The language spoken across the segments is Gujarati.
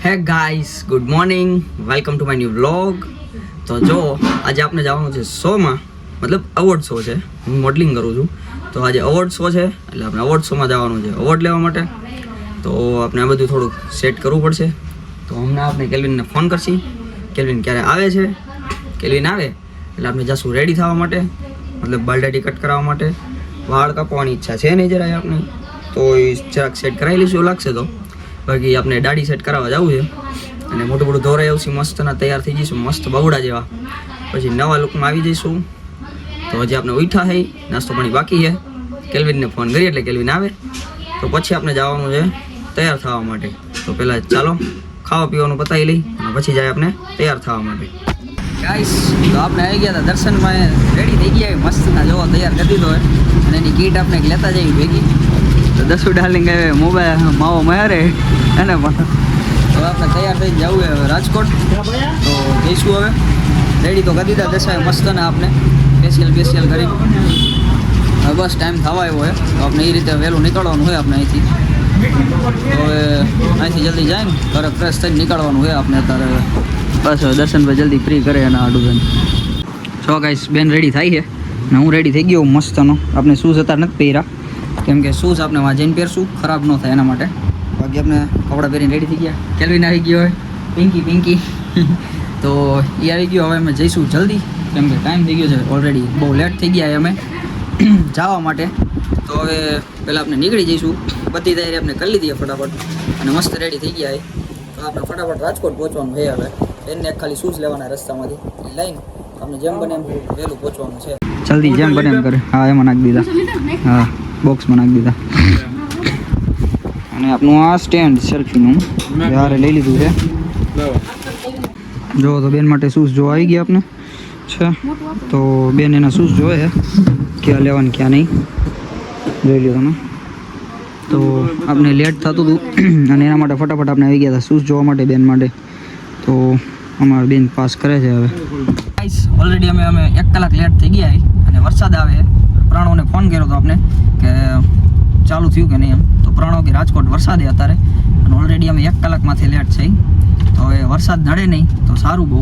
હે guys, good morning, welcome to my new vlog. તો જો આજે આપણે જવાનું છે શોમાં, મતલબ અવોર્ડ શો છે. હું મોડલિંગ કરું છું, તો આજે અવોર્ડ શો છે, એટલે આપણે અવોર્ડ શોમાં જવાનું છે અવોર્ડ લેવા માટે. તો આપણે આ બધું થોડુંક સેટ કરવું પડશે. તો હમણાં આપણે કેલ્વિનને ફોન કરશી. કેલ્વિન ક્યારે આવે છે, કેલ્વિન આવે એટલે આપણે જશું રેડી થવા માટે, મતલબ બાલદાટી કટ કરાવવા માટે. વાળ કાપવાની ઈચ્છા છે નહીં જરાય આપણે, તો એ જરાક સેટ કરાવી લઈશું એવું લાગશે તો. બાકી આપણે દાઢી સેટ કરાવવા જવું છે અને મોટું મોટું દોરાઈ આવશે, મસ્તના તૈયાર થઈ જઈશું, મસ્ત બગડા જેવા. પછી નવા લુકમાં આવી જઈશું. તો હજી આપણે ઉઠા છે, નાસ્તો પાણી બાકી છે. કેલ્વિનને ફોન કરીએ એટલે કેલ્વિન આવે, તો પછી આપણે જવાનું છે તૈયાર થવા માટે. તો પહેલાં ચાલો ખાવા પીવાનું પતાવી લઈ અને પછી જાય આપણે તૈયાર થવા માટે. ગાઈસ, તો આપણે આવી ગયા હતા દર્શનમાં, રેડી થઈ ગયા મસ્તના જોવા તૈયાર કરી દીધો હોય અને એની કીટ આપણે લેતા જઈએ ભેગી. તો દસુ ડાર્લિંગ આવે મોબાઈલ માવો મારે એને પણ. હવે આપણે તૈયાર થઈને જવું હવે રાજકોટ. તો જઈશું હવે, રેડી તો કરી દીધા દસાએ મસ્તને આપણે ફેશિયલ કરી. હવે બસ ટાઈમ થવા આવ્યો હોય તો આપણે એ રીતે વહેલું નીકળવાનું હોય આપણે અહીંથી. તો હવે અહીંથી જલ્દી જાય ને ઘરે ફ્રેશ થઈને નીકળવાનું હોય આપણે અત્યારે. બસ દર્શનભાઈ જલ્દી ફ્રી કરે એના આડું બેન. છો ગાઈસ, બેન રેડી થાય છે ને હું રેડી થઈ ગયો મસ્તનો. આપણે શૂઝ અત્યારે નથી પહેર્યા, કેમ કે શૂઝ આપણે વાં જઈને પહેરશું, ખરાબ ન થાય એના માટે. બાકી આપણે કપડાં પહેરીને રેડી થઈ ગયા. કેલ્વિન આવી ગયો હોય, પિંકી તો એ આવી ગયો. હવે અમે જઈશું જલ્દી, કેમ કે ટાઈમ થઈ ગયો છે ઓલરેડી, બહુ લેટ થઈ ગયા અમે જવા માટે. તો હવે પહેલાં આપણે નીકળી જઈશું. બધી તૈયારી આપણે કરી લીધી ફટાફટ અને મસ્ત રેડી થઈ ગયા. તો આપણે ફટાફટ રાજકોટ પહોંચવાનું છે. હવે એને ખાલી શૂઝ લેવાના રસ્તામાંથી લઈને આપણે જેમ બને એમ વહેલું પહોંચવાનું છે. જલ્દી જેમ બને એમ કરે. હા, એમાં નાખી દીધા. હા, બોક્સમાં નાખી દીધા. અને આપણું આ સ્ટેન્ડ સેલ્ફીનું યારે લઈ લીધું છે. જો તો બેન માટે શૂઝ જો આવી ગયા આપણે છે. તો બેન એના શૂઝ જોવે ક્યાં લેવાનું ક્યાં નહીં, જોઈ લો તમે. તો આપણે લેટ થતું હતું અને એના માટે ફટાફટ આપણે આવી ગયા હતા શૂઝ જોવા માટે બેન માટે. તો અમારા બેન પાસ કરે છે હવે. ઓલરેડી અમે 1 કલાક લેટ થઈ ગયા અને વરસાદ આવે. પ્રાણોને ફોન કર્યો હતો આપણે કે ચાલુ થયું કે નહીં એમ. તો પ્રાણો કે રાજકોટ વરસાદે અત્યારે, અને ઓલરેડી અમે 1 કલાકમાંથી લેટ થઈ. તો હવે વરસાદ નડે નહીં તો સારું બહુ,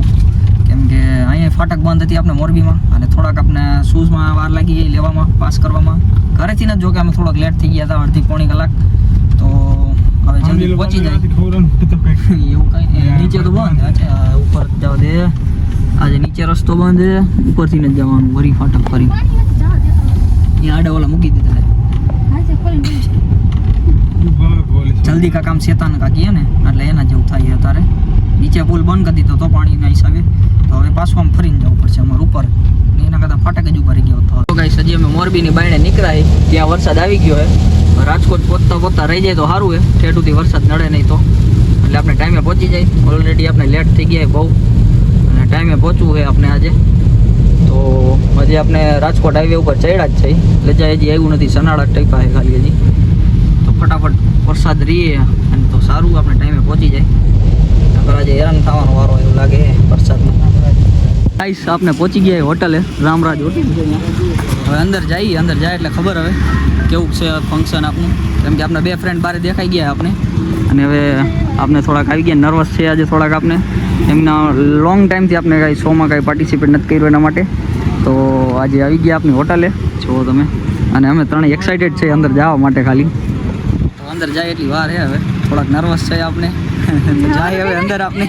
કેમ કે અહીંયા ફાટક બંધ હતી આપણે મોરબીમાં અને થોડાક આપણે શૂઝમાં વાર લાગી ગઈ લેવામાં, પાસ કરવામાં. ઘરેથી જ જો કે અમે થોડાક લેટ થઈ ગયા હતા, અડધી પોણી કલાક. તો હવે જલ્દી પહોંચી જાય એવું કંઈ નીચે તો બંધ. અચ્છા, ઉપર જવા દે. આજે નીચે રસ્તો બંધ છે, ઉપરથી નથી જવાનું. વરી ફાટક ફરી અહીંયા આડા ઓલા મૂકી દીધા. જલ્દી કા કામ શેતાન કાકી ને એટલે એના જેવું થાય અત્યારે. નીચે પુલ બંધ કરી દીધો તો પાણીના હિસાબે. તો હવે પાછું આમ ફરીને જવું પડશે અમારે ઉપર. એના કરતાં ફાટક જ ઉભા રહી ગયો હતો. તો ગાઈસ, હજી અમે મોરબીની બાયણે નીકળાય ત્યાં વરસાદ આવી ગયો છે. રાજકોટ પહોંચતા રહી જાય તો સારું છે, ઠેઠ સુધી વરસાદ નડે નહીં તો, એટલે આપણે ટાઈમે પહોંચી જાય. ઓલરેડી આપણે લેટ થઈ ગયા બહુ અને ટાઈમે પહોંચવું છે આપણે આજે. તો હજી આપણે રાજકોટ હાઈવે ઉપર ચડ્યા જ છે, એટલે જાય હજી આવ્યું નથી, સનાળા ટાઈપા છે ખાલી હજી. તો ફટાફટ વરસાદ રહીએ અને તો સારું આપણે ટાઈમે પહોંચી જાય. નકર આજે હેરાન થવાનો વારો એવું લાગે વરસાદમાં. ગાઈસ, આપણે પહોંચી ગયા હોટલે, રામરાજ હોટલ છે અહીંયા. હવે અંદર જાય એટલે ખબર હવે કેવું છે ફંક્શન આપણું, કેમ કે આપણે 2 ફ્રેન્ડ બારે દેખાઈ ગયા આપણે. અને હવે આપણે થોડાક આવી ગયા, નર્વસ છે આજે થોડાક આપણે. એમના લોંગ ટાઈમથી આપણે કાંઈ શોમાં કાંઈ પાર્ટિસિપેટ નથી કર્યું એના માટે. તો આજે આવી ગયા આપણી હોટલે, જુઓ તમે. અને અમે 3 એક્સાઇટેડ છે અંદર જવા માટે ખાલી. તો અંદર જાય એટલી વાર છે, હવે થોડાક નર્વસ છે આપણે. જાય હવે અંદર આપણે.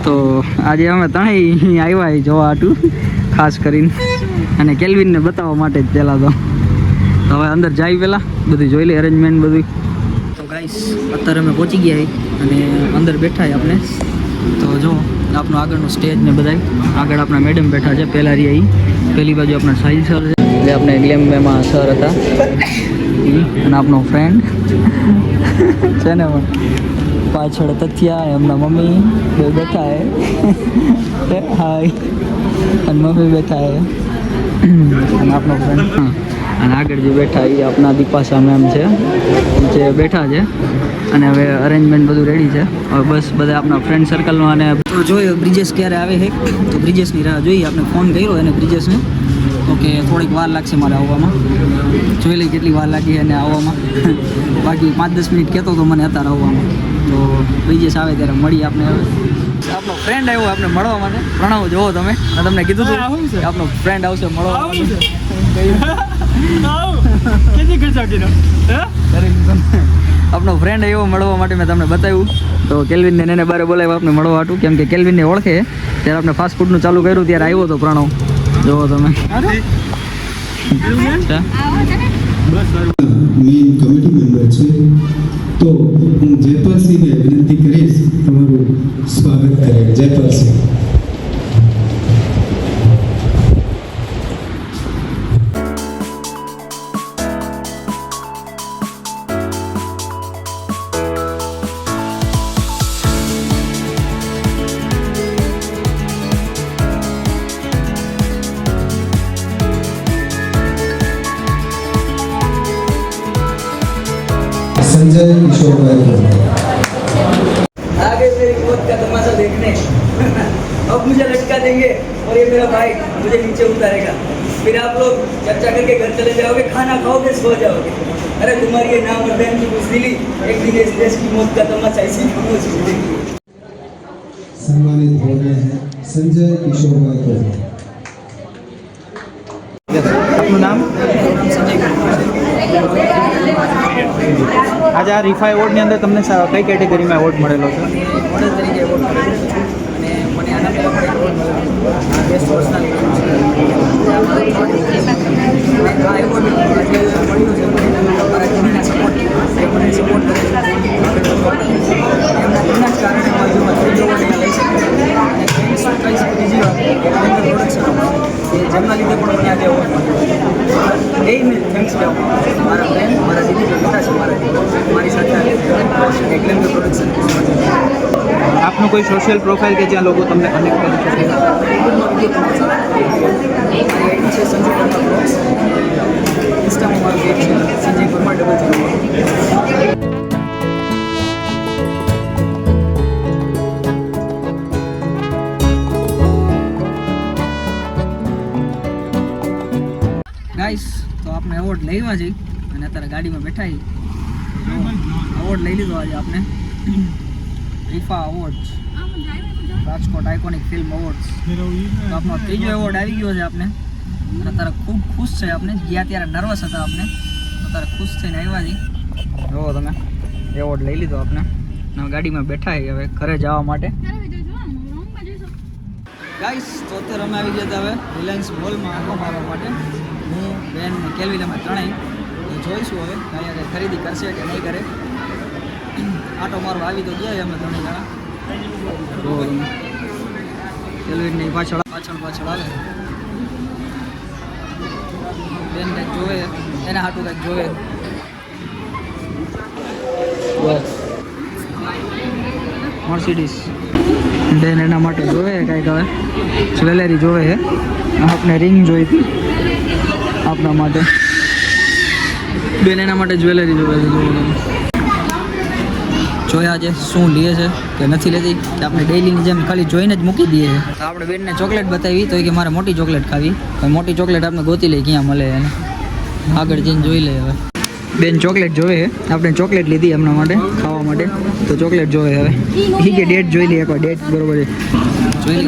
તો આજે અમે 3 આવ્યા જોવા હાટું ખાસ કરીને, અને કેલ્વિનને બતાવવા માટે જ પહેલાં તો. હવે અંદર જાય પહેલાં બધું જોઈ લે, અરેન્જમેન્ટ બધું. તો ગાઈસ, અત્યારે અમે પહોંચી ગયા અને અંદર બેઠા આપણે. તો જો આપણું આગળનું સ્ટેજ ને બધાય આગળ આપણા મેડમ બેઠા છે. પહેલાં રહી પહેલી બાજુ આપણા સાહિલ સર છે, જે આપણે ગ્લેમમાં સર હતા, અને આપણો ફ્રેન્ડ છે ને પાછળ તથ્યા, એમના મમ્મી બે બેઠા હે. હાય, અને મમ્મી બેઠા હે અને આપણો ફ્રેન્ડ. અને આગળ જે બેઠા એ આપણા દીપાશા મેમ છે, જે બેઠા છે. અને હવે અરેન્જમેન્ટ બધું રેડી છે. હવે બસ બધા આપણા ફ્રેન્ડ સર્કલમાં. અને જોયો બ્રિજેશ ક્યારે આવે છે, તો બ્રિજેશની રાહ જોઈએ. આપણે ફોન કર્યો એને બ્રિજેશને, તો કે થોડીક વાર લાગશે મારે આવવામાં. જોઈ લઈ કેટલી વાર લાગી એને આવવામાં. બાકી 5-10 મિનિટ કહેતો તો મને અત્યારે આવવામાં. તો બ્રિજેશ આવે ત્યારે મળી આપણે. હવે આપણો ફ્રેન્ડ આવ્યો આપણે મળવા માટે. પ્રણવ જોવો તમે, મેં તમને કીધું હતું કે આપણો ફ્રેન્ડ આવશે મળવા માટે. આપણો ફ્રેન્ડ આવ્યો મળવા માટે, મેં તમને બતાવ્યું. તો કેલ્વિનને એને બારે બોલાવ્યો આપણે મળવા હાટું, કેમ કે કેલ્વિનને ઓળખે. ત્યારે આપણે ફાસ્ટ ફૂડનું ચાલુ કર્યું ત્યારે આવ્યો હતો પ્રણવ. જોવો તમે. મેઇન કમિટી મેમ્બર છે, તો હું જયપાલસિંહને વિનંતી કરીશ તમારું સ્વાગત કરે. જયપાલસિંહ. संजय किशोर गायकवाड़. आगे मेरी मौत का तमाशा देखने अब मुझे लटका देंगे और ये मेरा भाई मुझे नीचे उतारेगा. फिर आप लोग चर्चा करके घर चले जाओगे, खाना खाओगे, सो जाओगे. अरे तुम्हारी ये नाम और बहन की बुजदिली एक दिन इस देश की मौत का तमाशा इसी खामोश देगी. सम्मानित हो रहे हैं संजय किशोर गायकवाड़. આપનું નામ? આજે આ રીફા એવોર્ડની અંદર તમને કઈ કેટેગરીમાં એવોર્ડ મળેલો છે? મોડેલ તરીકે એવોર્ડ મળ્યો છે અને મને આના પહેલાં પણ એવોર્ડ મળ્યો છે. આ બેસ્ટ પર્સનાલિટી છે. આ એવોર્ડ મળ્યો છે મારા ટીમના સપોર્ટ મને સપોર્ટ કરે છે. એમના જ કારણે મારા જીવનમાં ત્રીજો એવોર્ડ અહીંયા લઈ શકું. અને થેન્ક્સ કહીશ બીજી વાત પ્રોડક્શન જેમના લીધે પણ મને આજે એવોર્ડ મળ્યો. એ મેં થેન્ક્સ કહેવા મારા ફ્રેન્ડ, મારા દીદી જે બધા છે મારી સાથે એકલેમ પ્રોડક્શન. આપનું કોઈ સોશિયલ પ્રોફાઇલ કે જ્યાં લોકો તમને કનેક્ટ કરી શકે? આઈડી છે સંજય પરમાર બ્લોગ્સ. ઇન્સ્ટામાં મારું પેજ છે સંજય પરમાર 00. ગાઈસ, તો આપણે એવોર્ડ લેવા જઈ અને અત્યારે ગાડીમાં બેઠા એવોર્ડ લઈ લીધો આજે આપણે. RIFA awards, Rajkot iconic film awards. તો આપણો ત્રીજો એવોર્ડ આવી ગયો છે આપણે. અને અત્યારે ખૂબ ખુશ છે આપણે. ગયા ત્યારે નર્વસ હતા આપણે, અત્યારે ખુશ થઈને આવ્યા છીએ. જુઓ તમે, એવોર્ડ લઈ લીધો આપણે. હવે ગાડીમાં બેઠા હવે ઘરે જવા માટે. ગાઈસ, તો અત્યારે અમે આવી ગયા હતા હવે રિલાયન્સ મોલમાં આંટો મારવા માટે. હું, બેન ને કેલ્વિન અમે ત્રણેય જોઈશું હવે અહીંયા કંઈ ખરીદી કરશે કે નહીં કરે. આટો મારવા આવી તો ગયા અમે ત્રણેય જણા. કેલ્વિનની પાછળ આવે. બેન કંઈક જોવે, એના હાટું કંઈક જોવે. મર્સિડીઝ બેન એના માટે જોવે કંઈક. હવે જ્વેલરી જોવે છે. આપણે રિંગ જોઈ હતી આપણા માટે. બેન એના માટે જ્વેલરી જોવે છે. જોયા છે શું લે છે કે નથી લેતી, કે આપણે ડેઈલીની જેમ ખાલી જોઈને જ મૂકી દઈએ છે. તો આપણે બેનને ચોકલેટ બતાવી તો કે મારે મોટી ચોકલેટ ખાવી. મોટી ચોકલેટ આપણે ગોતી લઈએ ક્યાં મળે એને. આગળ જઈને જોઈ લઈએ. હવે બેન ચોકલેટ જોવે છે. આપણે ચોકલેટ લીધી એમના માટે ખાવા માટે. તો ચોકલેટ જોવે હવે. એ કે ડેટ જોઈ લઈએ એકવાર. ડેટ બરોબર છે, જોઈ લઈએ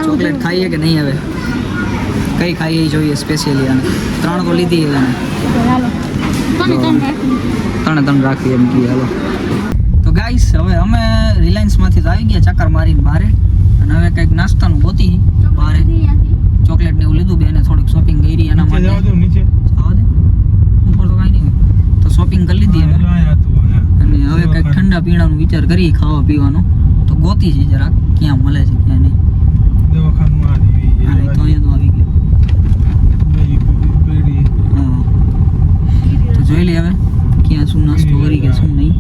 ચોકલેટ ખાઈએ કે નહીં. હવે કઈ ખાઈએ એ જોઈએ સ્પેશિયલી. અને 3 તો લીધી એને. ત્રણ રાખવી એમ કહીએ. હાલો તો ગાઈસ, હવે અમે રિલાયન્સમાંથી તો આવી ગયા ચક્કર મારીને બહારે. અને હવે કંઈક નાસ્તાનું ગોતી બહારે. ચોકલેટ ને એવું લીધું. બેને થોડીક શોપિંગ કરી એના માટે. જવા દે ઉપર તો કાંઈ નહીં. તો શોપિંગ કરી લીધી હવે. અને હવે કંઈક ઠંડા પીણાનું વિચાર કરીએ ખાવા પીવાનો. તો ગોતી છે જરાક ક્યાં મળે છે ક્યાં નહીં. તો અહીંયા તો આવી ગયું. હા, તો જોઈ લે હવે ક્યાં શું નાસ્તો કરી કે શું નહીં.